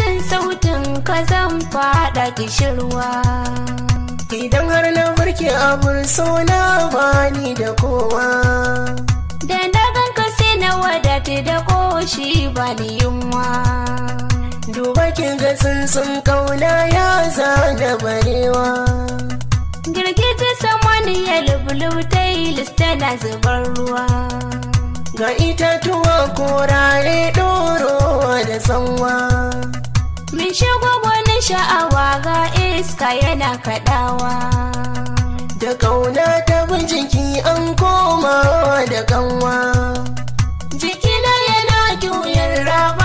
jin sautin ka zan fada kishirwa. Idan har na barke abun sona bani da kowa, da na ganka sai na wadata da koshi bani yunwa. duba kin ga sun kauna ya zana barewa. Girgije samaniya lubulutai tana zubar ruwa. Ga itatuwa korare ɗorowa da tsanwa. Min shigo gwanin sha'awa ga iska yana kaɗawa. Da ƙauna ta bin jiki an koma da kanwa. Jikina yana juyar raba